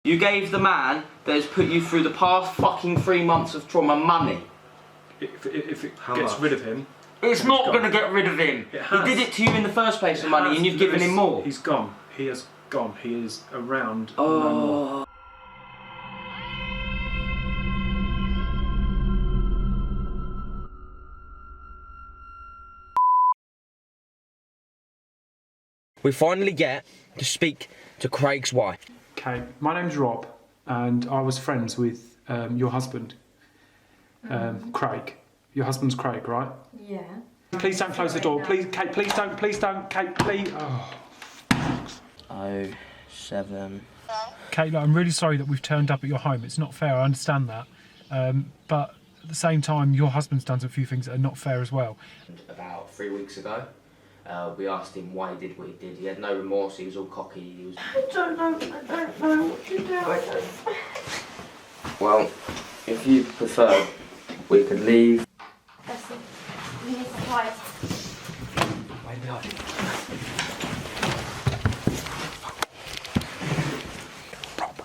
You gave the man that has put you through the past fucking 3 months of trauma money. If it gets rid of him... It's not going to get rid of him. He did it to you in the first place for money and you've given him more. He's gone. He has gone. He is around no more. We finally get to speak to Craig's wife. Okay, my name's Rob and I was friends with your husband, Craig. Your husband's Craig, right? Yeah. Please don't close the door. Please, Kate, please don't, Kate, please. Oh, 7. Kate, look, I'm really sorry that we've turned up at your home. It's not fair, I understand that. But at the same time, your husband's done a few things that are not fair as well. About 3 weeks ago, we asked him why he did what he did. He had no remorse, he was all cocky. He was... I don't know what to do. I don't... Well, if you prefer, we could leave. Listen, you need supplies. Wait behind you. Rob,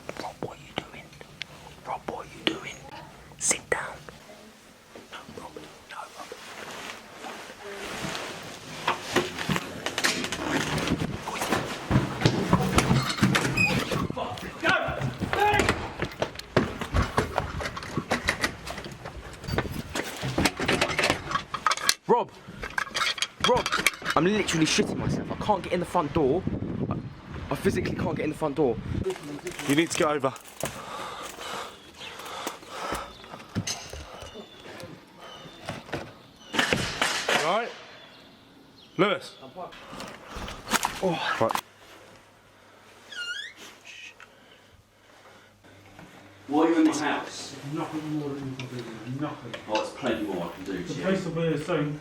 what are you doing? Rob, what are you doing? Sit down. No, Rob. No, Rob. Rob, I'm literally shitting myself. I can't get in the front door. I physically can't get in the front door. You need to get over. Right? Lewis. Oh. Right. Why are you in my house? Nothing more that you can do, nothing. Oh, there's plenty more I can do to The you. police will be soon.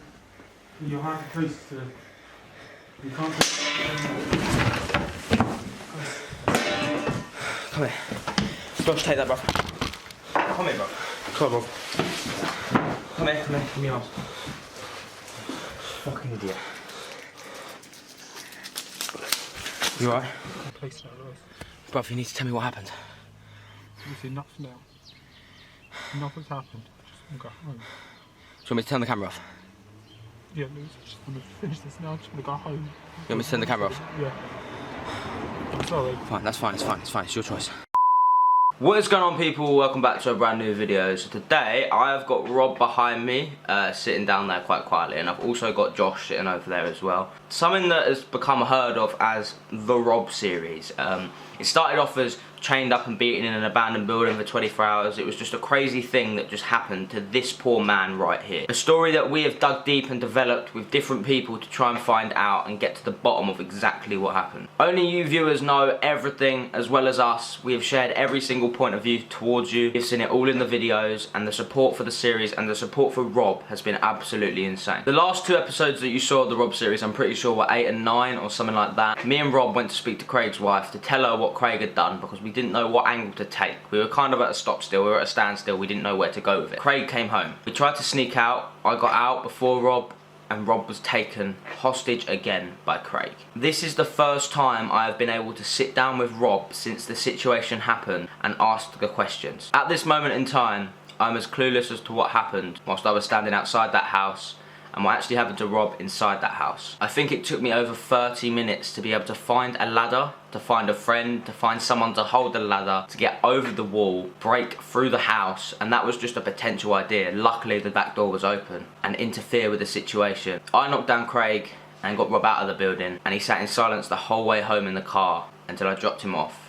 You'll have the police to... You can't... Come here. Josh, take that, bro. Come here, bro. Come on. Come here, give me your arms. Fucking idiot. You alright? Police now, Lewis. Bruv, you need to tell me what happened. Listen, enough's now. Enough has happened. I just want to go home. Do you want me to turn the camera off? Yeah, Lewis, I just want to finish this now. I just want to go home. You want me to turn the camera off? Yeah. I'm sorry. Fine, that's fine, it's fine, it's fine, it's your choice. What is going on, people? Welcome back to a brand new video. So today I have got Rob behind me, sitting down there quite quietly, and I've also got Josh sitting over there as well. Something that has become heard of as the Rob series. It started off as chained up and beaten in an abandoned building for 24 hours. It was just a crazy thing that just happened to this poor man right here. A story that we have dug deep and developed with different people to try and find out and get to the bottom of exactly what happened. Only you viewers know everything, as well as us. We have shared every single point of view towards you. You've seen it all in the videos, and the support for the series and the support for Rob has been absolutely insane. The last 2 episodes that you saw of the Rob series, I'm pretty sure were 8 and 9 or something like that. Me and Rob went to speak to Craig's wife to tell her what Craig had done, because we didn't know what angle to take. We were kind of at a stop still, we were at a standstill, we didn't know where to go with it. Craig came home. We tried to sneak out, I got out before Rob, and Rob was taken hostage again by Craig. This is the first time I have been able to sit down with Rob since the situation happened and ask the questions. At this moment in time, I'm as clueless as to what happened whilst I was standing outside that house and what actually happened to Rob inside that house. I think it took me over 30 minutes to be able to find a ladder, to find a friend, to find someone to hold the ladder, to get over the wall, break through the house, and that was just a potential idea. Luckily the back door was open, and interfere with the situation. I knocked down Craig and got Rob out of the building, and he sat in silence the whole way home in the car until I dropped him off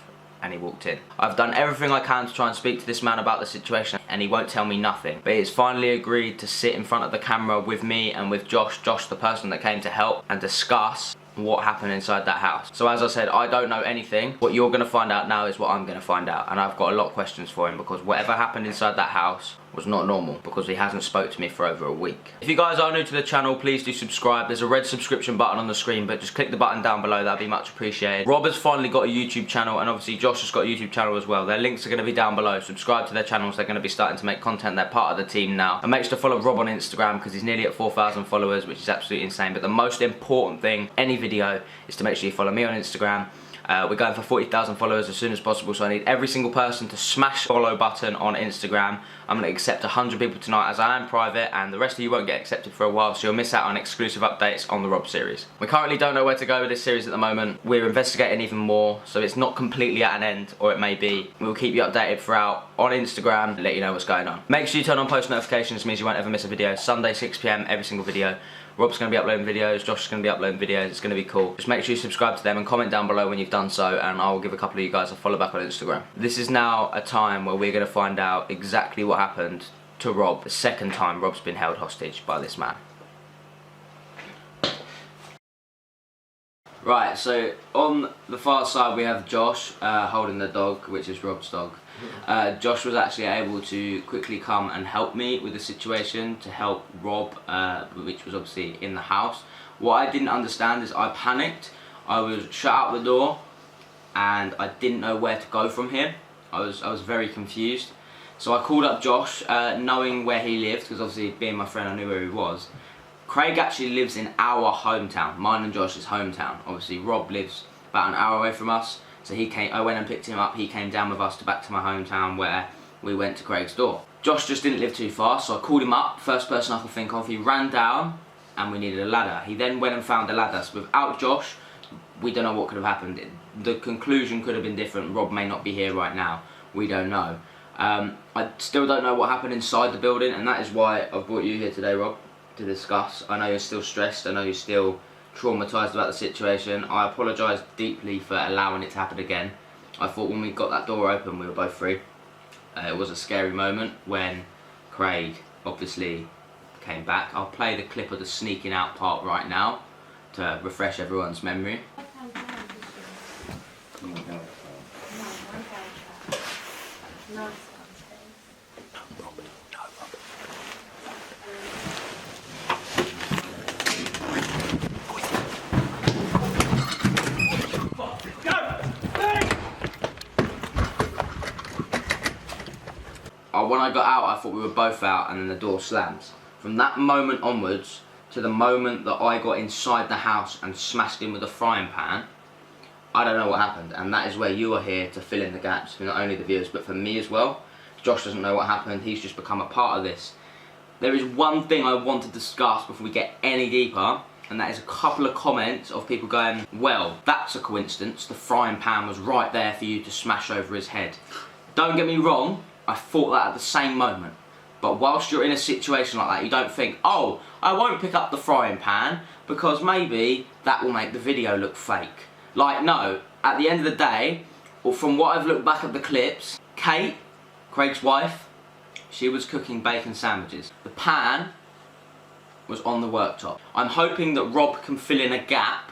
and he walked in. I've done everything I can to try and speak to this man about the situation, and he won't tell me nothing. But he's finally agreed to sit in front of the camera with me and with Josh, the person that came to help, and discuss what happened inside that house. So as I said, I don't know anything. What you're gonna find out now is what I'm gonna find out, and I've got a lot of questions for him, because whatever happened inside that house was not normal, because he hasn't spoke to me for over a week. If you guys are new to the channel, please do subscribe. There's a red subscription button on the screen, but just click the button down below, that'd be much appreciated. Rob has finally got a YouTube channel, and obviously Josh has got a YouTube channel as well. Their links are going to be down below. Subscribe to their channels, they're going to be starting to make content, they're part of the team now. And make sure to follow Rob on Instagram, because he's nearly at 4,000 followers, which is absolutely insane. But the most important thing, any video, is to make sure you follow me on Instagram, We're going for 40,000 followers as soon as possible, so I need every single person to smash the follow button on Instagram. I'm going to accept 100 people tonight as I am private, and the rest of you won't get accepted for a while, so you'll miss out on exclusive updates on the Rob series. We currently don't know where to go with this series at the moment. We're investigating even more, so it's not completely at an end, or it may be. We'll keep you updated throughout on Instagram, let you know what's going on. Make sure you turn on post notifications, means you won't ever miss a video. Sunday 6 PM, every single video. Rob's going to be uploading videos, Josh is going to be uploading videos, it's going to be cool. Just make sure you subscribe to them and comment down below when you've done so, and I will give a couple of you guys a follow back on Instagram. This is now a time where we're going to find out exactly what happened to Rob the second time Rob's been held hostage by this man. Right, so on the far side we have Josh holding the dog, which is Rob's dog. Josh was actually able to quickly come and help me with the situation, to help Rob, which was obviously in the house. What I didn't understand is I panicked. I was shut out the door and I didn't know where to go from here. I was very confused. So I called up Josh, knowing where he lived, because obviously being my friend I knew where he was. Craig actually lives in our hometown, mine and Josh's hometown. Obviously Rob lives about an hour away from us, so I went and picked him up, he came down with us back to my hometown, where we went to Craig's door. Josh just didn't live too far, so I called him up, first person I could think of. He ran down and we needed a ladder. He then went and found a ladder, so without Josh, we don't know what could have happened. The conclusion could have been different. Rob may not be here right now, we don't know. I still don't know what happened inside the building, and that is why I've brought you here today, Rob, to discuss. I know you're still stressed, I know you're still traumatised about the situation. I apologise deeply for allowing it to happen again. I thought when we got that door open we were both free. It was a scary moment when Craig obviously came back. I'll play the clip of the sneaking out part right now to refresh everyone's memory. When I got out, I thought we were both out, and then the door slams. From that moment onwards to the moment that I got inside the house and smashed him with a frying pan, I don't know what happened, and that is where you are here to fill in the gaps for not only the viewers but for me as well. Josh doesn't know what happened, he's just become a part of this. There is one thing I want to discuss before we get any deeper, and that is a couple of comments of people going, well, that's a coincidence, the frying pan was right there for you to smash over his head. Don't get me wrong, I thought that at the same moment, but whilst you're in a situation like that, you don't think, oh, I won't pick up the frying pan because maybe that will make the video look fake. Like, no, at the end of the day, or from what I've looked back at the clips, Kate, Craig's wife, she was cooking bacon sandwiches. The pan was on the worktop. I'm hoping that Rob can fill in a gap,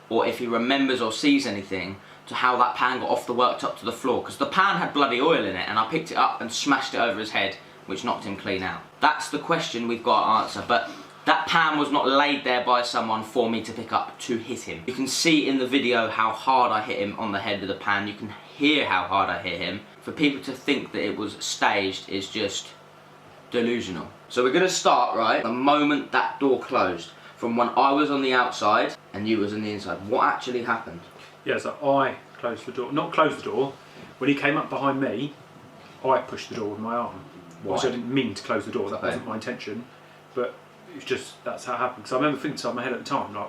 or if he remembers or sees anything, to how that pan got off the worktop to the floor, because the pan had bloody oil in it and I picked it up and smashed it over his head, which knocked him clean out. That's the question we've got to answer, but that pan was not laid there by someone for me to pick up to hit him. You can see in the video how hard I hit him on the head with the pan, you can hear how hard I hit him. For people to think that it was staged is just delusional. So we're going to start, right, the moment that door closed, from when I was on the outside and you was on the inside. What actually happened? Yeah, so I closed the door, not closed the door. When he came up behind me, I pushed the door with my arm. Why? Which I didn't mean to close the door, that wasn't my intention. But it's just, that's how it happened. Because I remember thinking inside my head at the time, like,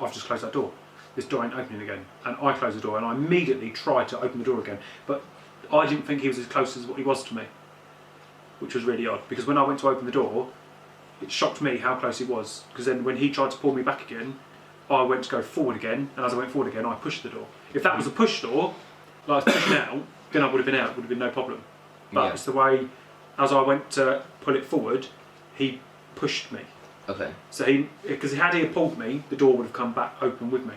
I've just closed that door. This door ain't opening again. And I closed the door and I immediately tried to open the door again. But I didn't think he was as close as what he was to me. Which was really odd. Because when I went to open the door, it shocked me how close he was. Because then when he tried to pull me back again, I went to go forward again, and as I went forward again, I pushed the door. If that was a push door, like I was pushing out, then I would have been out, it would have been no problem. But it's the way, as I went to pull it forward, he pushed me. Okay. So because had he pulled me, the door would have come back open with me.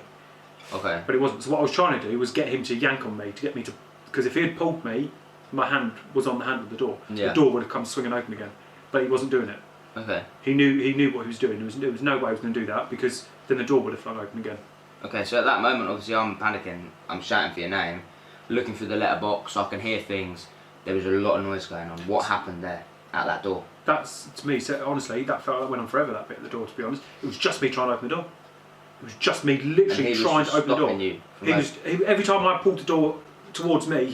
Okay. But it wasn't. So what I was trying to do was get him to yank on me, to get me to, because if he had pulled me, my hand was on the handle of the door. Yeah. The door would have come swinging open again. But he wasn't doing it. Okay. He knew what he was doing. There was no way he was going to do that, because then the door would have flung open again. Okay, so at that moment, obviously I'm panicking, I'm shouting for your name, looking through the letterbox, I can hear things. There was a lot of noise going on. What happened there, at that door? That's, to me, so honestly, that felt like it went on forever, that bit at the door, to be honest. It was just me trying to open the door. It was just me literally trying to open the door. Every time I pulled the door towards me,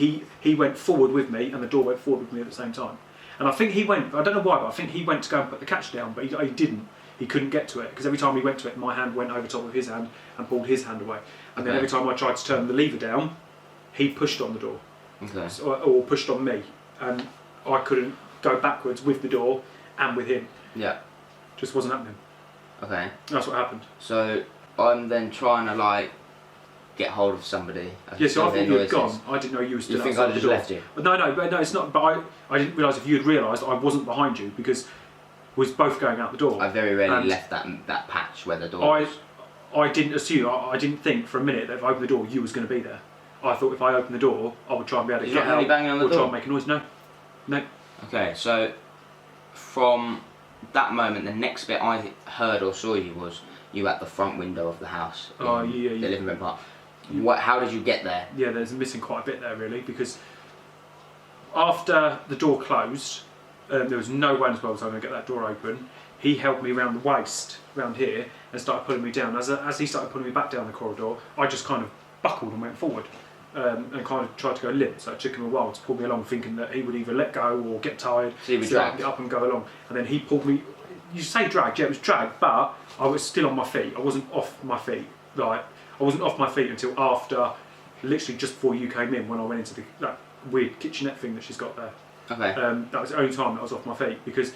he went forward with me, and the door went forward with me at the same time. And I think he went, I don't know why, but I think he went to go and put the catch down, but he didn't. He couldn't get to it, because every time he went to it, my hand went over top of his hand and pulled his hand away. And then every time I tried to turn the lever down, he pushed on the door. Okay. Or pushed on me. And I couldn't go backwards with the door and with him. Yeah. Just wasn't happening. Okay. That's what happened. So I'm then trying to like get hold of somebody. Yeah, so I thought you had gone. I didn't know you were still outside the door. You think I just left you? No, it's not. But I didn't realise if you had realised I wasn't behind you, because we was both going out the door. I very rarely left that patch where the door was. I didn't assume, I didn't think for a minute that if I opened the door you was going to be there. I thought if I opened the door I would try and be able to get out banging on the or door? try and make a noise. No. Okay, so from that moment, the next bit I heard or saw you was you at the front window of the house. Oh, the yeah. living room part. How did you get there? Yeah, there's missing quite a bit there really, because after the door closed, there was no way in the world I was going to get that door open. He held me around the waist, around here, and started pulling me down. As he started pulling me back down the corridor, I just kind of buckled and went forward, and kind of tried to go limp. So it took him a while to pull me along, thinking that he would either let go or get tired, so he was so I dragged. could get up and go along. And then he pulled me. You say dragged? Yeah, it was dragged, but I was still on my feet. I wasn't off my feet. Like, I wasn't off my feet until after, literally just before you came in, when I went into that weird kitchenette thing that she's got there. Okay. That was the only time that I was off my feet, because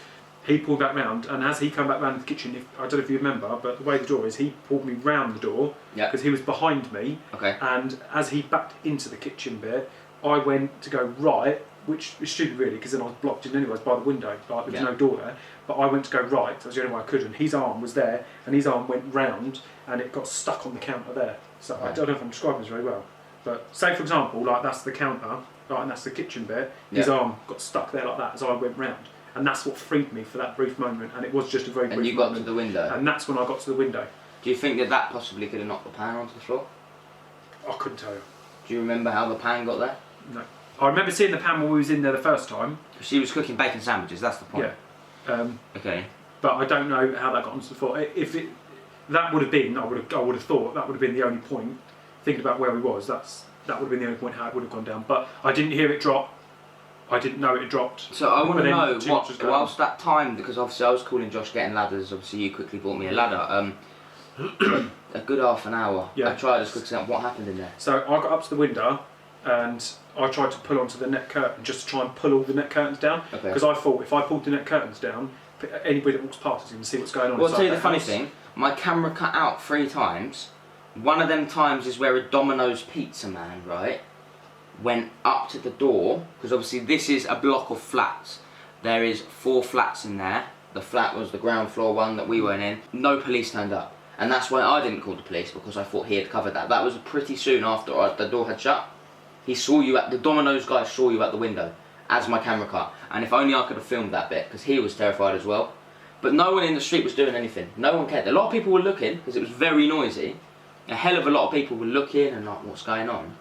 he pulled back round, and as he came back round the kitchen, I don't know if you remember, but the way the door is, he pulled me round the door, because he was behind me, and as he backed into the kitchen bit, I went to go right, which is stupid really, because then I was blocked in anyways by the window, like there was no door there, but I went to go right, that was the only way I could, and his arm was there, and his arm went round, and it got stuck on the counter there. So I don't know if I'm describing this very well, but say for example, like that's the counter, right, and that's the kitchen bit, his arm got stuck there like that as I went round. And that's what freed me for that brief moment, and it was just a very brief moment. And you got to the window? And that's when I got to the window. Do you think that possibly could have knocked the pan onto the floor? I couldn't tell you. Do you remember how the pan got there? No. I remember seeing the pan when we was in there the first time. She was cooking bacon sandwiches, that's the point. Yeah. Okay. But I don't know how that got onto the floor. If that would have been, I would have thought that would have been the only point, thinking about where we was, that would have been the only point how it would have gone down. But I didn't hear it drop. I didn't know it had dropped. So I want to know whilst that time, because obviously I was calling Josh getting ladders, obviously you quickly bought me a ladder. A good half an hour. I tried as quickly as what happened in there. So I got up to the window and I tried to pull onto the net curtain just to try and pull all the net curtains down. Because I thought if I pulled the net curtains down, anybody that walks past is going to see what's going on. Well, I'll tell you the funny thing, my camera cut out 3 times. One of them times is where a Domino's pizza man, right, went up to the door, because obviously this is a block of flats. There is 4 flats in there. The flat was the ground floor one that we went in. No police turned up, and that's why I didn't call the police, because I thought he had covered that. That was pretty soon after the door had shut. He saw you the Domino's guy saw you at the window as my camera cut, and if only I could have filmed that bit, because he was terrified as well. But no one in the street was doing anything. No one cared. A lot of people were looking because it was very noisy. A hell of a lot of people were looking and like, what's going on?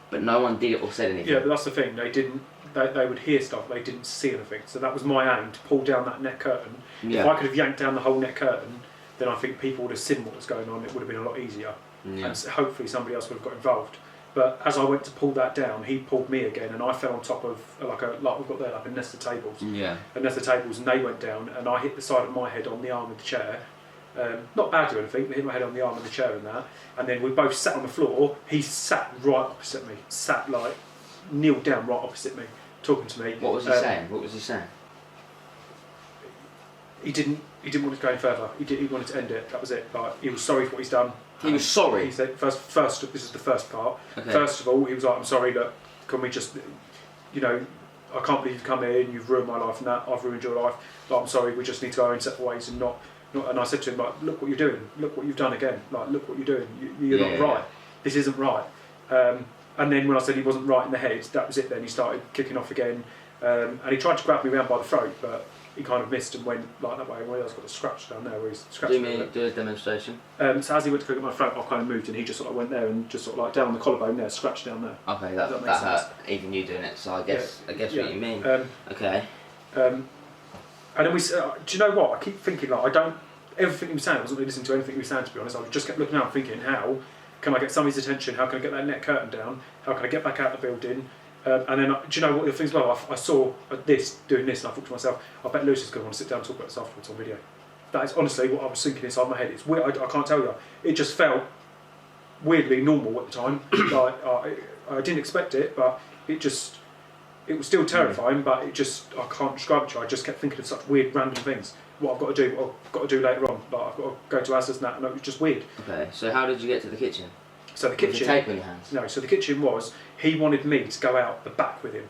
But no one did or said anything. Yeah, but that's the thing. They didn't. They would hear stuff. They didn't see anything. So that was my aim, to pull down that net curtain. Yeah. If I could have yanked down the whole net curtain, then I think people would have seen what was going on. It would have been a lot easier, and hopefully somebody else would have got involved. But as I went to pull that down, he pulled me again, and I fell on top of like we've got there, like a nest of tables. Yeah. A nest of tables, and they went down, and I hit the side of my head on the arm of the chair. Not badly or anything, but hit my head on the arm of the chair and that. And then we both sat on the floor. He sat right opposite me, kneeled down right opposite me, talking to me. What was he saying? What was he saying? He didn't want to go any further. He wanted to end it. That was it. Like, he was sorry for what he's done. He was sorry? He said, first, this is the first part. Okay. First of all, he was like, I'm sorry, look, can we just, I can't believe you've come here and you've ruined my life and that, I've ruined your life. Like, I'm sorry, we just need to go our own separate ways and not. And I said to him, like, look what you're doing. Look what you've done again. Like, look what you're doing. You're not right. This isn't right. And then when I said he wasn't right in the head, that was it then. He started kicking off again. And he tried to grab me around by the throat, but he kind of missed and went like that way. Well, I've got a scratch down there where he's scratching me. Do a demonstration. So as he went to go at my throat, I kind of moved and he just sort of went there and just sort of like down on the collarbone there, scratched down there. Okay, that hurt. Even you doing it, so I guess what you mean. Okay. And then do you know what? I keep thinking like everything he was saying, I wasn't really listening to anything he was saying, to be honest. I just kept looking out thinking, how can I get somebody's attention? How can I get that net curtain down? How can I get back out of the building? And then, do you know what the things were? I saw this, doing this, and I thought to myself, I bet Lucy's going to want to sit down and talk about this afterwards on video. That is honestly what I was thinking inside my head. It's weird, I can't tell you. It just felt weirdly normal at the time. Like, I didn't expect it, but it was still terrifying, but I can't describe it to you. I just kept thinking of such weird, random things. What I've got to do, what I've got to do later on. Like, I've got to go to Asda's and that, and it was just weird. Okay, so how did you get to the kitchen? So the kitchen... With the tape in your hands? No, so the kitchen was, he wanted me to go out the back with him,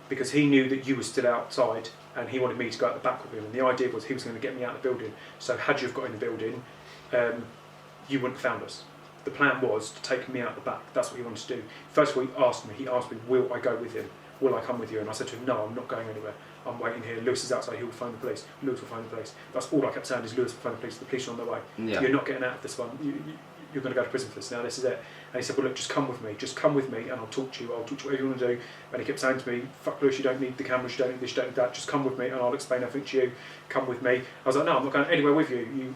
because he knew that you were still outside, and he wanted me to go out the back with him, and the idea was he was going to get me out of the building. So had you have got in the building, you wouldn't have found us. The plan was to take me out the back. That's what he wanted to do. First of all, he asked me, will I go with him? Will I come with you? And I said to him, no, I'm not going anywhere. I'm waiting here. Lewis is outside. He will phone the police. Lewis will phone the police. That's all I kept saying is Lewis will phone the police. The police are on their way. Yeah. You're not getting out of this one. You're going to go to prison for this now. This is it. And he said, well, look, just come with me. Just come with me and I'll talk to you. I'll talk to you whatever you want to do. And he kept saying to me, fuck Lewis, you don't need the cameras. You don't need this, you don't need that. Just come with me and I'll explain everything to you. Come with me. I was like, no, I'm not going anywhere with you.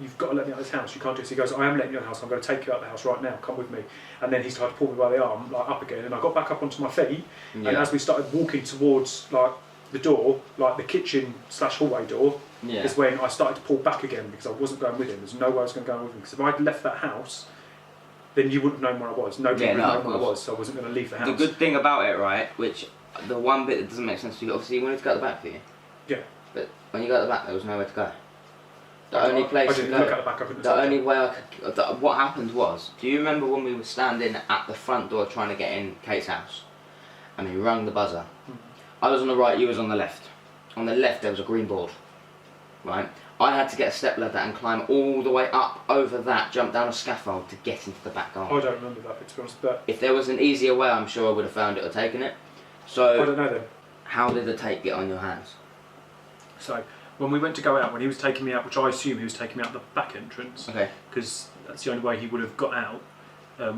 You've got to let me out of this house. You can't do this. He goes, I am letting you out of the house. I'm going to take you out of the house right now. Come with me. And then he started to pull me by the arm, like up again. And I got back up onto my feet. Yeah. And as we started walking towards like the door, like the kitchen/hallway door, is when I started to pull back again because I wasn't going with him. There's no way I was going to go with him. Because if I'd left that house, then you wouldn't have known where I was. Nobody would have known where I was, so I wasn't going to leave the house. The good thing about it, right, which the one bit that doesn't make sense to you, obviously you wanted to go at the back for you. Yeah. But when you got at the back, there was nowhere to go. The only place I didn't look at the back. I couldn't. The only way I could. What happened was, do you remember when we were standing at the front door trying to get in Kate's house, and we rung the buzzer? I was on the right, you was on the left. On the left there was a green board, right? I had to get a step ladder and climb all the way up over that, jump down a scaffold to get into the back garden. I don't remember that bit, to be honest, but... If there was an easier way, I'm sure I would have found it or taken it. So... I don't know then. How did the tape get on your hands? So, when we went to go out, when he was taking me out, which I assume he was taking me out the back entrance, because that's the only way he would have got out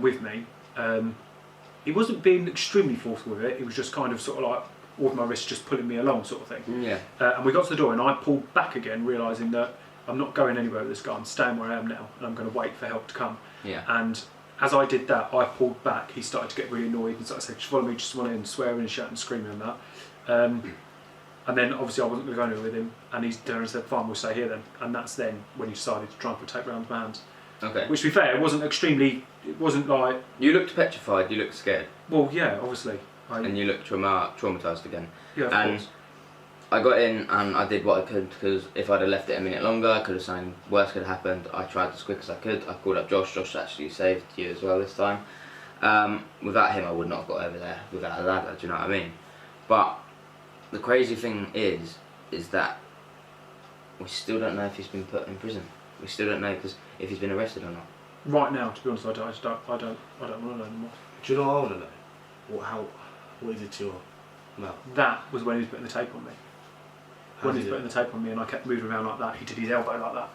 with me, he wasn't being extremely forceful with it, he was just kind of sort of like, with my wrist just pulling me along sort of thing. Yeah. And we got to the door and I pulled back again, realising that I'm not going anywhere with this guy, I'm staying where I am now and I'm going to wait for help to come. Yeah. And as I did that, I pulled back, he started to get really annoyed and started saying, just follow me, just want in, swearing and shouting and screaming and that. And then obviously I wasn't going to go anywhere with him and he turned and said, fine, we'll stay here then. And that's then when he decided to try and put tape around my hands. Okay. Which to be fair, it wasn't like... You looked petrified, you looked scared. Well, yeah, obviously. And you looked traumatised again. Yeah, of course. I got in and I did what I could, because if I'd have left it a minute longer, I could have something worse could have happened. I tried as quick as I could. I called up Josh. Josh actually saved you as well this time. Without him, I would not have got over there without a ladder. Do you know what I mean? But the crazy thing is that we still don't know if he's been put in prison. We still don't know if he's been arrested or not. Right now, to be honest, I don't want to know anymore. Do you know what I want to know? What is it to your mouth? That was when he was putting the tape on me. When he was putting the tape on me and I kept moving around like that, he did his elbow like that.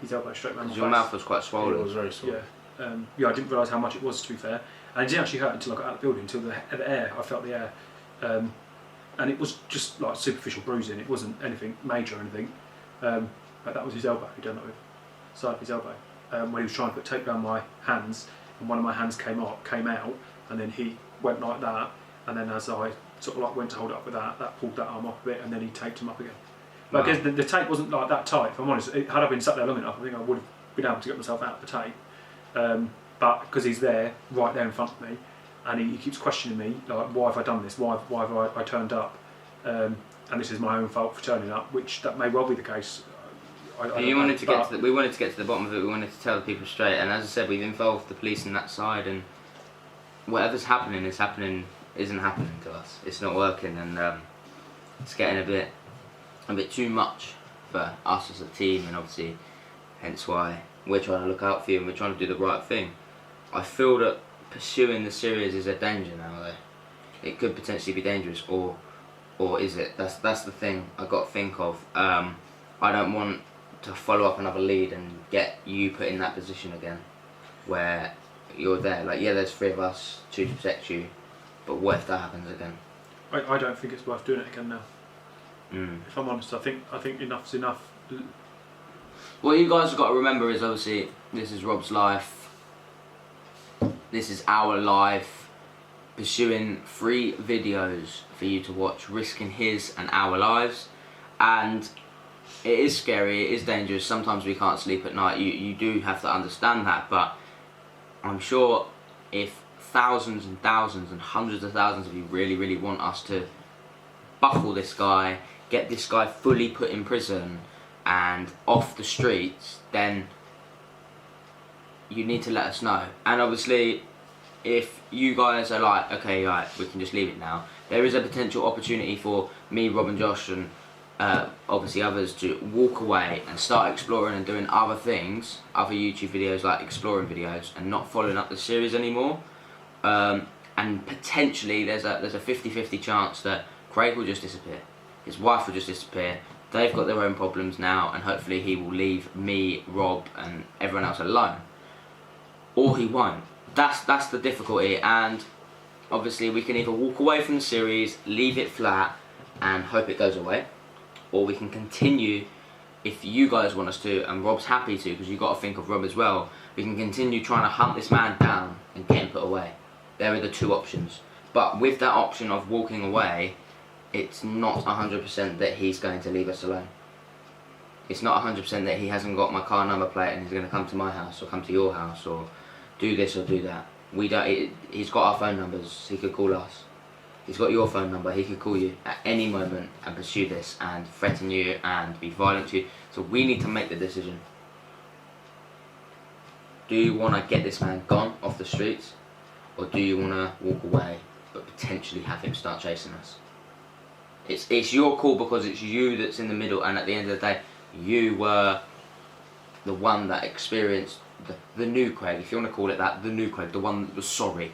His elbow straight around my face. Your mouth was quite swollen. It was very swollen. Yeah. Yeah, I didn't realise how much it was, to be fair. And it didn't actually hurt until I got out of the building, until the air, I felt the air. And it was just like superficial bruising, it wasn't anything major or anything. But that was his elbow, he'd done that with. Side of his elbow. When he was trying to put tape around my hands, and one of my hands came out, and then he went like that, and then as I sort of like went to hold it up with that pulled that arm off a bit, and then he taped him up again. But I guess the tape wasn't like that tight, if I'm honest. Had I been sat there long enough, I think I would have been able to get myself out of the tape. But because he's there, right there in front of me, and he keeps questioning me, like, why have I done this? Why have I turned up? And this is my own fault for turning up, which that may well be the case. We wanted to get to the bottom of it. We wanted to tell the people straight, and as I said, we've involved the police in that side, and whatever's happening isn't happening to us. It's not working, and it's getting a bit too much for us as a team, and obviously, hence why we're trying to look out for you and we're trying to do the right thing. I feel that pursuing the series is a danger now, though. It could potentially be dangerous, or is it? That's the thing I got to think of. I don't want to follow up another lead and get you put in that position again, where you're there. Like, yeah, there's 3 of us to protect you, but what if that happens again? I don't think it's worth doing it again now. If I'm honest, I think enough's enough. What you guys have got to remember is obviously this is Rob's life. This is our life. Pursuing free videos for you to watch, risking his and our lives. And it is scary, it is dangerous. Sometimes we can't sleep at night. You do have to understand that, but I'm sure if thousands and thousands and hundreds of thousands of you really want us to buckle this guy, get this guy fully put in prison and off the streets, then you need to let us know. And obviously, if you guys are like, okay, right, we can just leave it now, there is a potential opportunity for me, Rob and Josh, and obviously others to walk away and start exploring and doing other things, other YouTube videos like exploring videos, and not following up the series anymore. And potentially there's a 50-50 chance that Craig will just disappear, his wife will just disappear, they've got their own problems now, and hopefully he will leave me, Rob and everyone else alone. Or he won't. That's the difficulty, and obviously we can either walk away from the series, leave it flat and hope it goes away, or we can continue if you guys want us to, and Rob's happy to, because you've got to think of Rob as well. We can continue trying to hunt this man down and get him put away. There are the two options. But with that option of walking away, it's not 100% that he's going to leave us alone. It's not 100% that he hasn't got my car number plate and he's going to come to my house or come to your house or do this or do that. We don't. He's got our phone numbers, he could call us. He's got your phone number, he could call you at any moment and pursue this and threaten you and be violent to you. So we need to make the decision. Do you want to get this man gone off the streets, or do you want to walk away but potentially have him start chasing us? It's your call, because it's you that's in the middle, and at the end of the day, you were the one that experienced the new Craig, if you want to call it that, the new Craig, the one that was sorry,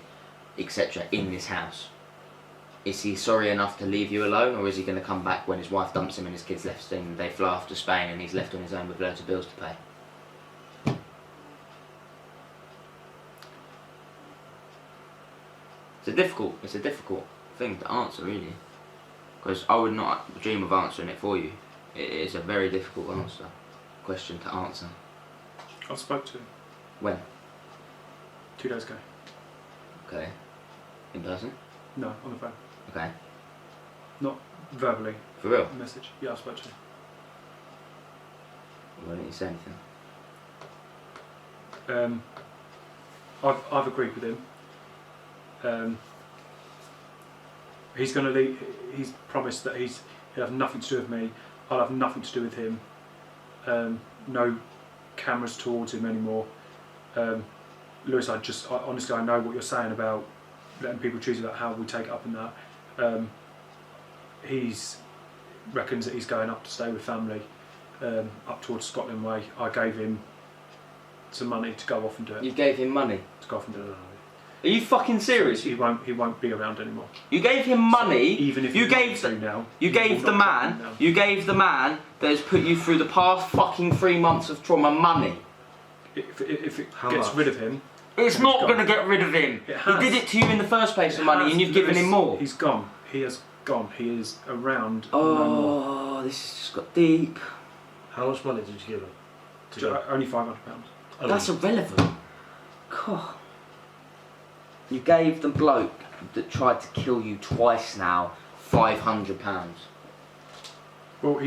etc. in this house. Is he sorry enough to leave you alone, or is he going to come back when his wife dumps him and his kids left him, they fly off to Spain and he's left on his own with loads of bills to pay? It's a difficult thing to answer, really, because I would not dream of answering it for you. It is a very difficult question to answer. I spoke to him. When? 2 days ago. Okay. In person? No, on the phone. Okay. Not verbally. For real? Message. Yeah, I spoke to him. Why didn't you say anything? I've agreed with him. He's going to leave. He's promised that he'll have nothing to do with me. I'll have nothing to do with him. No cameras towards him anymore. Lewis, honestly, I know what you're saying about letting people choose about how we take it up and that. He's reckons that he's going up to stay with family, up towards Scotland way. I gave him some money to go off and do it. You gave him money? To go off and do it. Are you fucking serious? He won't be around anymore. You gave him money. So even if you gave the man that has put you through the past fucking 3 months of trauma money. If it gets rid of him, it's not going to get rid of him. He did it to you in the first place for money, and you've given him more. He's gone. He has gone. He is around. Oh, no more. This has just got deep. How much money did you give him? Only £500. That's irrelevant. God. You gave the bloke that tried to kill you twice now £500. Well,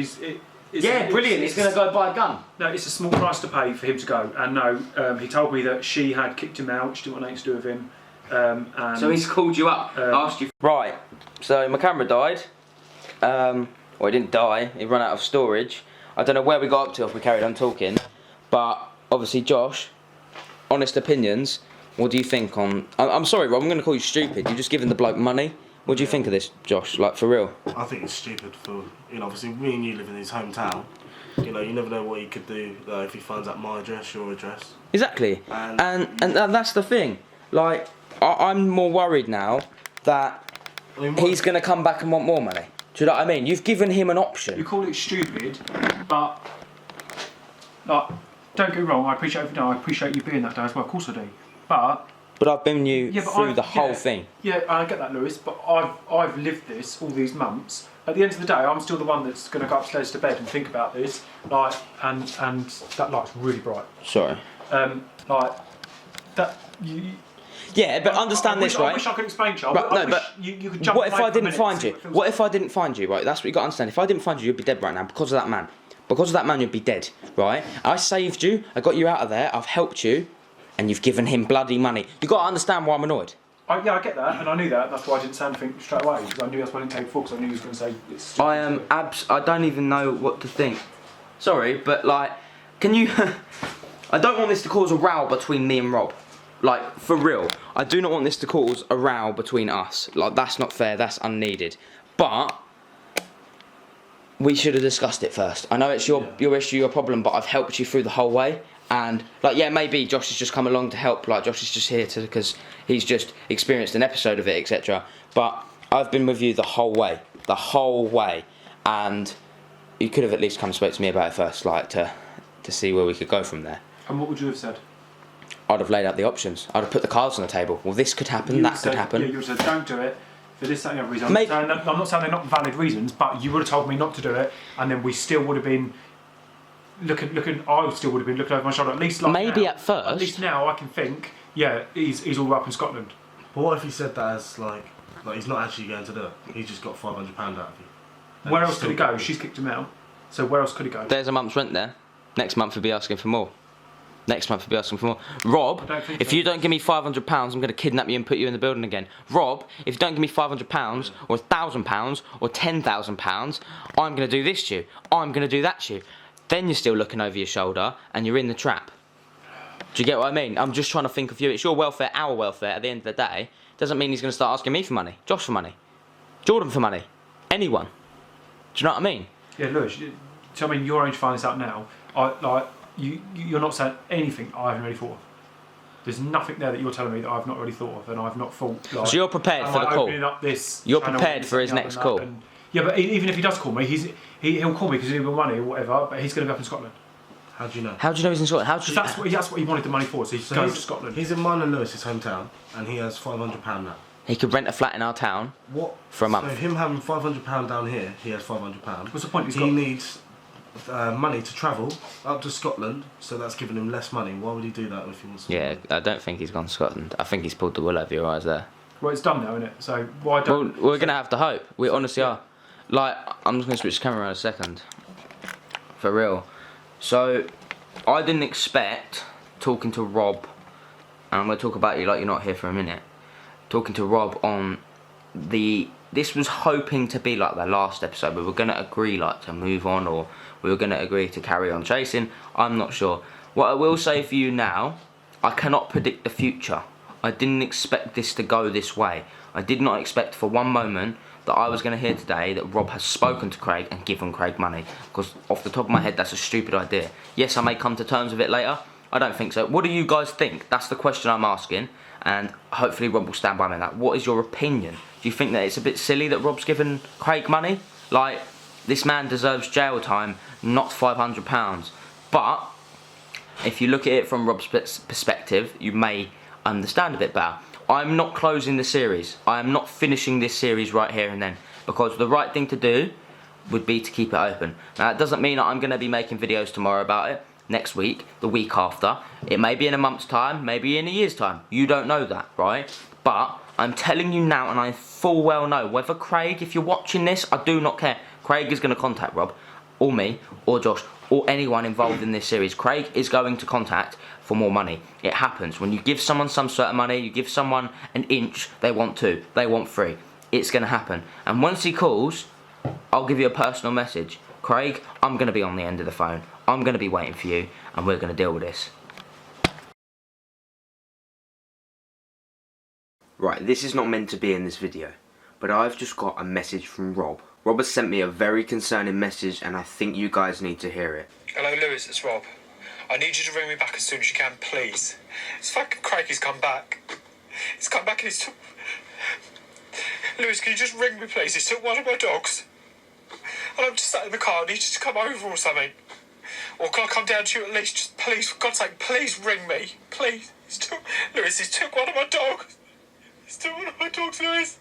yeah, brilliant. He's going to go buy a gun. No, it's a small price to pay for him to go. And no, he told me that she had kicked him out. She didn't want anything to do with him. And so he's called you up, asked you. Right. So my camera died. Well, it didn't die. It ran out of storage. I don't know where we got up to if we carried on talking. But obviously, Josh, honest opinions. What do you think on... I'm sorry, Rob, I'm going to call you stupid. You're just giving the bloke money. What do you think of this, Josh? Like, for real? I think it's stupid for... obviously, me and you live in his hometown. You never know what he could do if he finds out my address, your address. Exactly. And that's the thing. Like, I'm more worried now that he's going to come back and want more money. Do you know what I mean? You've given him an option. You call it stupid, but... Like, don't get me wrong, I appreciate you being that day as well. Of course I do. But But I've been you Yeah, but through the whole thing. Yeah, I get that, Lewis, but I've lived this all these months. At the end of the day, I'm still the one that's going to go upstairs to bed and think about this. Like, and that light's really bright. Sorry. Like that you. Yeah, but understand this, right? I wish I could explain, Charles. Right, no, but you could jump. What if I didn't find you? What if I didn't find you? Right, that's what you got to understand. If I didn't find you, you'd be dead right now because of that man. Because of that man, you'd be dead, right? I saved you. I got you out of there. I've helped you, and you've given him bloody money. You got to understand why I'm annoyed. Yeah, I get that, and I knew that. That's why I didn't say anything straight away, because I knew that's why I didn't take it forward, because I knew he was going to say it's. I don't even know what to think. Sorry, but like, can you? I don't want this to cause a row between me and Rob. Like, for real. I do not want this to cause a row between us. Like, that's not fair. That's unneeded. But we should have discussed it first. I know it's your issue, your problem, but I've helped you through the whole way. And like, yeah, maybe Josh has just come along to help. Like, Josh is just here because he's just experienced an episode of it, etc. But I've been with you the whole way, and you could have at least come and spoke to me about it first, like to see where we could go from there. And what would you have said? I'd have laid out the options. I'd have put the cards on the table. Well, this could happen, that could happen. Yeah, you would have said, don't do it for this, that, and the other reason. I'm not saying they're not valid reasons, but you would have told me not to do it, and then we still would have been looking. I still would have been looking over my shoulder. At least, like maybe now, at first. At least now I can think, yeah, he's all up in Scotland. But what if he said that as like he's not actually going to do it? He just got £500 out of you. Where else could he go? She's kicked him out. So where else could he go? There's a month's rent there. Next month he'll be asking for more. Rob, if you don't give me £500, I'm going to kidnap you and put you in the building again. Rob, if you don't give me £500 or £1,000 or £10,000, I'm going to do this to you. I'm going to do that to you. Then you're still looking over your shoulder and you're in the trap. Do you get what I mean? I'm just trying to think of you. It's your welfare, our welfare at the end of the day. Doesn't mean he's going to start asking me for money, Josh for money, Jordan for money, anyone. Do you know what I mean? Yeah, Lewis, so I mean, you're only to find this out now. You're not saying anything I haven't really thought of. There's nothing there that you're telling me that I've not really thought of, and I've not thought. Like, so you're prepared for the call. You're prepared for his next call. Yeah, but even if he does call me, he'll call me because he'll need money or whatever. But he's going to be up in Scotland. How do you know? How do you know he's in Scotland? That's what he wanted the money for. So he's going to Scotland. He's in mine and Lewis's hometown, and he has £500 now. He could rent a flat in our town. For a month. So him having £500 down here, he has £500. What's the point? He needs money to travel up to Scotland, so that's giving him less money. Why would he do that if he wants to? Yeah, I don't think he's gone to Scotland. I think he's pulled the wool over your eyes there. Well, it's done now, isn't it? So why don't? Well, we're gonna have to hope. We honestly are. Like, I'm just gonna switch the camera around a second. For real. So, I didn't expect talking to Rob, and I'm gonna talk about you like you're not here for a minute. Talking to Rob on this was hoping to be like the last episode. We were gonna agree like to move on, or we were gonna agree to carry on chasing. I'm not sure. What I will say for you now, I cannot predict the future. I didn't expect this to go this way. I did not expect for one moment that I was going to hear today that Rob has spoken to Craig and given Craig money. Because off the top of my head, that's a stupid idea. Yes, I may come to terms with it later. I don't think so. What do you guys think? That's the question I'm asking. And hopefully Rob will stand by me on that. What is your opinion? Do you think that it's a bit silly that Rob's given Craig money? Like, this man deserves jail time, not £500. But if you look at it from Rob's perspective, you may understand a bit better. I'm not closing the series. I am not finishing this series right here and then, because the right thing to do would be to keep it open. Now, it doesn't mean that I'm going to be making videos tomorrow about it, next week, the week after. It may be in a month's time, maybe in a year's time. You don't know that, right? But I'm telling you now, and I full well know, whether Craig, if you're watching this, I do not care. Craig is going to contact Rob, or me, or Josh, or anyone involved in this series. Craig is going to contact for more money. It happens. When you give someone some sort of money, you give someone an inch, they want two, they want three. It's going to happen. And once he calls, I'll give you a personal message. Craig, I'm going to be on the end of the phone. I'm going to be waiting for you, and we're going to deal with this. Right, this is not meant to be in this video, but I've just got a message from Rob. Rob has sent me a very concerning message, and I think you guys need to hear it. Hello, Lewis, it's Rob. I need you to ring me back as soon as you can, please. It's fucking Craig, he's come back. He's come back and he's took... Lewis, can you just ring me, please? He's took one of my dogs. And I'm just sat in the car, I need you to come over or something. Or can I come down to you at least? Just please, for God's sake, please ring me. Please. Lewis, he's took one of my dogs. He's took one of my dogs, Lewis.